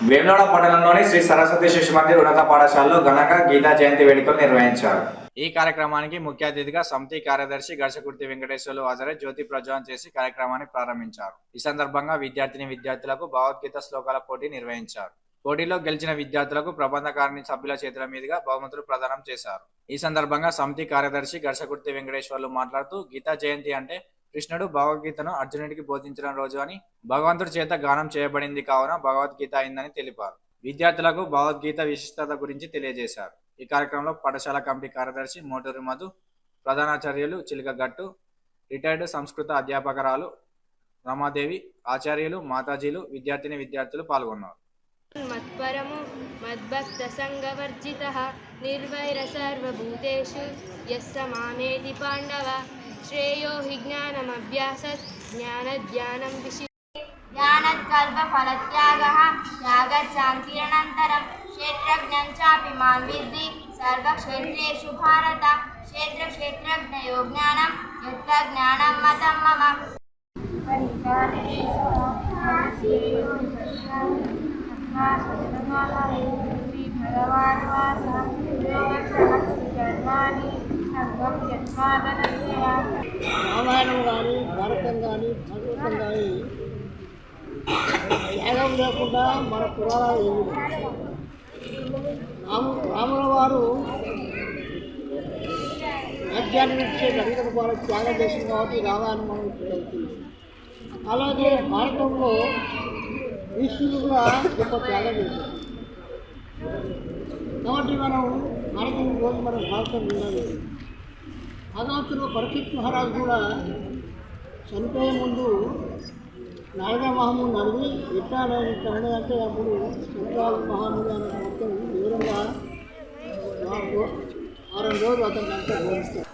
వేములవాడ పట్టణంలోని శ్రీ సరస్వతి శిశు మందిర్ ఉన్నత పాఠశాలలో ఘనంగా గీతా జయంతి వేడుకలు నిర్వహించారు. ఈ కార్యక్రమానికి ముఖ్య అతిథిగా సమితి కార్యదర్శి గర్షకుర్తి వెంకటేశ్వర్లు హాజరై జ్యోతి ప్రజ్వలన చేసి కార్యక్రమాన్ని ప్రారంభించారు. ఈ సందర్భంగా విద్యార్థులకు భగవద్గీత శ్లోకాల పోటీ నిర్వహించారు. పోటీలో గెలిచిన విద్యార్థులకు ప్రబంధకారిణి సభ్యుల చేతుల మీదుగా బహుమతులు ప్రదానం చేశారు. ఈ సందర్భంగా సమితి కార్యదర్శి గర్షకుర్తి వెంకటేశ్వర్లు మాట్లాడుతూ, గీతా జయంతి అంటే కృష్ణుడు భగవద్గీతను అర్జునుడికి బోధించిన రోజు అని, భగవంతుడి చేత గానం చేయబడింది కావున భగవద్గీత అయిందని తెలిపారు. విద్యార్థులకు భగవద్గీత విశిష్టత గురించి తెలియజేశారు. ఈ కార్యక్రమంలో పాఠశాల కమిటీ కార్యదర్శి మోటూరి మధు, ప్రధానాచార్యులు చిలకగట్టు, రిటైర్డ్ సంస్కృత అధ్యాపకురాలు రమాదేవి, ఆచార్యులు, మాతాజీలు, విద్యార్థులు పాల్గొన్నారు. మత్పరము మద్భక్త సంగవర్జితః నిర్వైర సర్వభూతేషు యస్స మామేతి పాండవ శ్రేయో హి జ్ఞానమభ్యాసత్ జ్ఞానం జ్ఞానత్కల్పఫలత్యాగః త్యాగశాంతిరనంతరం క్షేత్రజ్ఞం చాపి మాం విద్ధి సర్వక్షేత్రేషు భారత క్షేత్రజ్ఞయో జ్ఞానం యత్ర జ్ఞానం మతం మమ. రామాయణం కానీ భారతం కానీ భాగవతం కానీ త్యాగం లేకుండా మన పురాణాలు ఏమి రాముల వారు రాజ్యాన్ని నుంచే గడిగడ ద్వారా త్యాగం చేసింది కాబట్టి రామాయణం మనం ఇప్పుడు. అలాగే భారతంలో ఈశ్వరుడు కూడా గొప్ప త్యాగం చేశారు కాబట్టి మనం భారతం రోజు మనం భారతం వినాలి. భగవంతుడు పరీక్షిత్ మహారాజు కూడా చనిపోయే ముందు నారద మహాముని అడిగి ఎట్లా నేను అంటే అప్పుడు సంతాల మహాముని అనే మొత్తం వివరంగా 6 రోజులు అతనికి అంతా బోధిస్తారు.